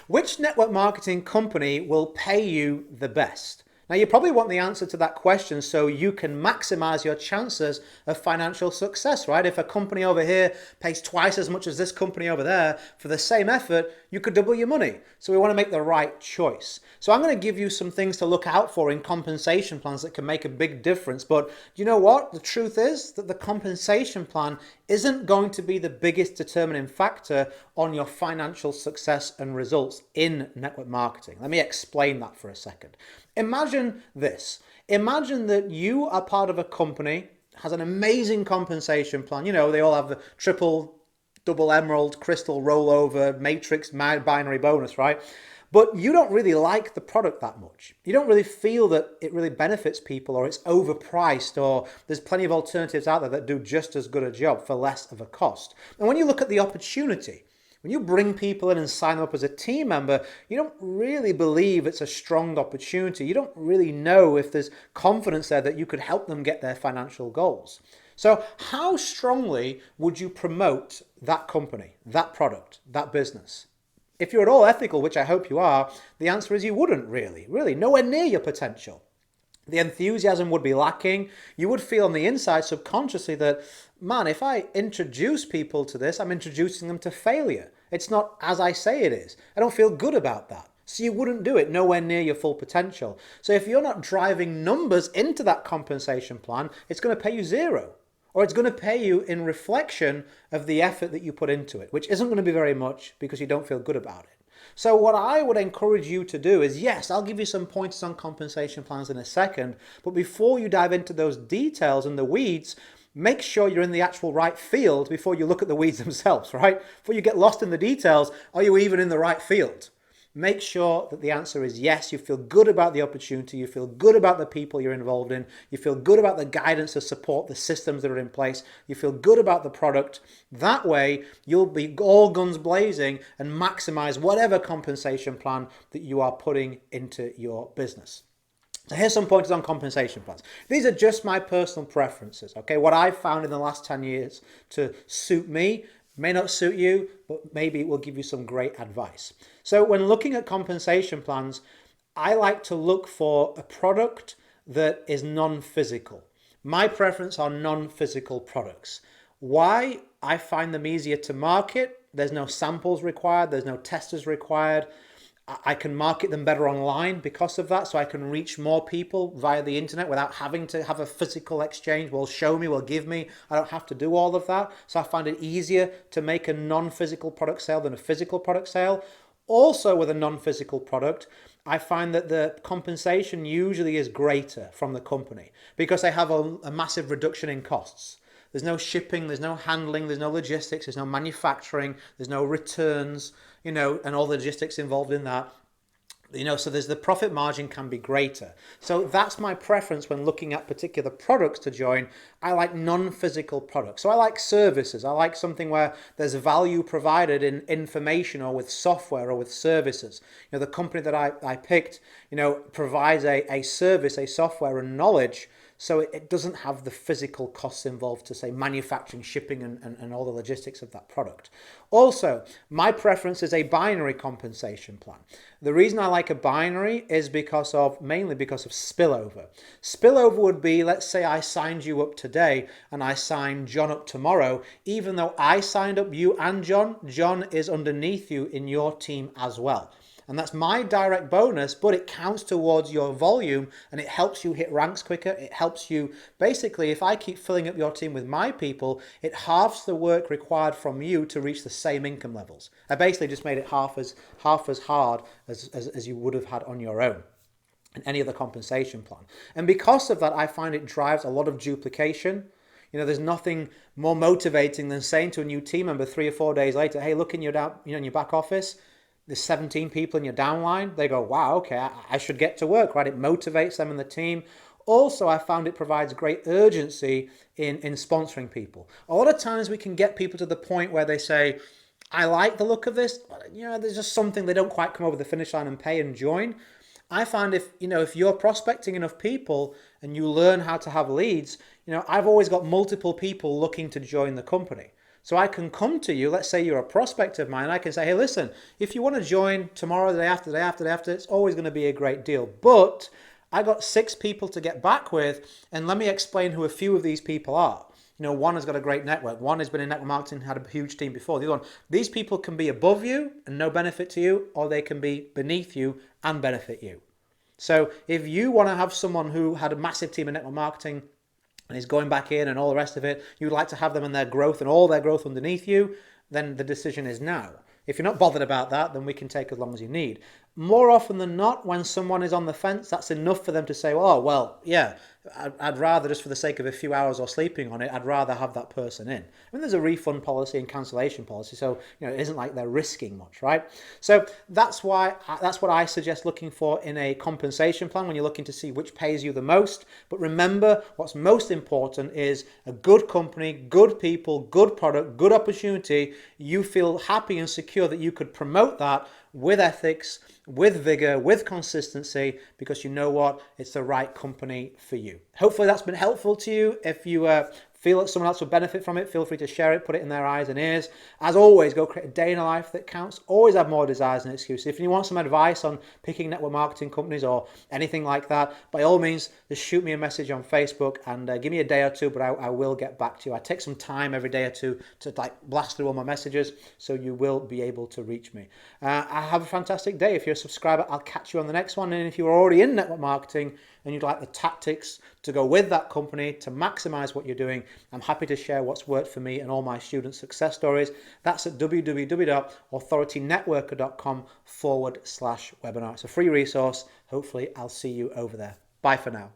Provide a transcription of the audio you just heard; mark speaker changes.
Speaker 1: Which network marketing company will pay you the best? Now, you probably want the answer to that question so you can maximize your chances of financial success, right? If a company over here pays twice as much as this company over there for the same effort, you could double your money. So we want to make the right choice. So I'm going to give you some things to look out for in compensation plans that can make a big difference. But you know what? The truth is that the compensation plan isn't going to be the biggest determining factor on your financial success and results in network marketing. Let me explain that for a second. Imagine this. Imagine that you are part of a company, has an amazing compensation plan. You know, they all have the triple, double emerald, crystal rollover, matrix, binary bonus, right? But you don't really like the product that much. You don't really feel that it really benefits people, or it's overpriced, or there's plenty of alternatives out there that do just as good a job for less of a cost. And when you look at the opportunity, when you bring people in and sign them up as a team member, you don't really believe it's a strong opportunity. You don't really know if there's confidence there that you could help them get their financial goals. So how strongly would you promote that company, that product, that business? If you're at all ethical, which I hope you are, the answer is you wouldn't really, nowhere near your potential. The enthusiasm would be lacking. You would feel on the inside subconsciously that, man, if I introduce people to this, I'm introducing them to failure. It's not as I say it is. I don't feel good about that. So you wouldn't do it, nowhere near your full potential. So if you're not driving numbers into that compensation plan, it's going to pay you zero. Or it's going to pay you in reflection of the effort that you put into it, which isn't going to be very much because you don't feel good about it. So what I would encourage you to do is, yes, I'll give you some pointers on compensation plans in a second, but before you dive into those details and the weeds, make sure you're in the actual right field before you look at the weeds themselves, right? Before you get lost in the details, are you even in the right field? Make sure that the answer is yes, you feel good about the opportunity, you feel good about the people you're involved in, you feel good about the guidance, the support, the systems that are in place, you feel good about the product. That way, you'll be all guns blazing and maximize whatever compensation plan that you are putting into your business. So here's some pointers on compensation plans. These are just my personal preferences, okay? What I've found in the last 10 years to suit me may not suit you, but maybe it will give you some great advice. So when looking at compensation plans, I like to look for a product that is non-physical. My preference are non-physical products. Why? I find them easier to market. There's no samples required. There's no testers required. I can market them better online because of that, so I can reach more people via the internet without having to have a physical exchange. Well, show me, well, give me. I don't have to do all of that. So I find it easier to make a non-physical product sale than a physical product sale. Also, with a non-physical product, I find that the compensation usually is greater from the company because they have a massive reduction in costs. There's no shipping, there's no handling, there's no logistics, there's no manufacturing, there's no returns, and all the logistics involved in that. So there's the profit margin can be greater. So that's my preference when looking at particular products to join. I like non-physical products. So I like services. I like something where there's value provided in information or with software or with services. The company that I picked, provides a service, a software and knowledge. So it doesn't have the physical costs involved to say manufacturing, shipping and all the logistics of that product. Also, my preference is a binary compensation plan. The reason I like a binary is mainly because of spillover. Spillover would be, let's say I signed you up today and I signed John up tomorrow. Even though I signed up you and John is underneath you in your team as well. And that's my direct bonus, but it counts towards your volume and it helps you hit ranks quicker. It helps you, basically, if I keep filling up your team with my people, it halves the work required from you to reach the same income levels. I basically just made it half as hard as you would have had on your own in any other compensation plan. And because of that, I find it drives a lot of duplication. There's nothing more motivating than saying to a new team member 3 or 4 days later, hey, look in your back office, there's 17 people in your downline. They go, wow, okay, I should get to work, right? It motivates them and the team. Also, I found it provides great urgency in sponsoring people. A lot of times we can get people to the point where they say, I like the look of this, but there's just something they don't quite come over the finish line and pay and join. I find if you're prospecting enough people and you learn how to have leads, I've always got multiple people looking to join the company. So I can come to you, let's say you're a prospect of mine, and I can say, hey, listen, if you want to join tomorrow, the day after, the day after, the day after, it's always going to be a great deal. But I got 6 people to get back with, and let me explain who a few of these people are. You know, one has got a great network. One has been in network marketing, had a huge team before. The other one, these people can be above you and no benefit to you, or they can be beneath you and benefit you. So if you want to have someone who had a massive team in network marketing and is going back in and all the rest of it, you'd like to have them in their growth and all their growth underneath you, then the decision is now. If you're not bothered about that, then we can take as long as you need. More often than not, when someone is on the fence, that's enough for them to say, oh, well, yeah, I'd rather, just for the sake of a few hours or sleeping on it, I'd rather have that person in. I mean, there's a refund policy and cancellation policy, so it isn't like they're risking much, right? So that's what I suggest looking for in a compensation plan when you're looking to see which pays you the most. But remember, what's most important is a good company, good people, good product, good opportunity. You feel happy and secure that you could promote that with ethics, with vigor, with consistency, because you know what? It's the right company for you. Hopefully that's been helpful to you. If you feel that someone else will benefit from it, feel free to share it, put it in their eyes and ears. As always, go create a day in a life that counts. Always have more desires than excuses. If you want some advice on picking network marketing companies or anything like that, by all means, just shoot me a message on Facebook and give me a day or two, but I will get back to you. I take some time every day or two to blast through all my messages, so you will be able to reach me. I have a fantastic day. If you're a subscriber, I'll catch you on the next one. And if you're already in network marketing and you'd like the tactics to go with that company to maximize what you're doing, I'm happy to share what's worked for me and all my students' success stories. That's at www.authoritynetworker.com/webinar. It's a free resource. Hopefully, I'll see you over there. Bye for now.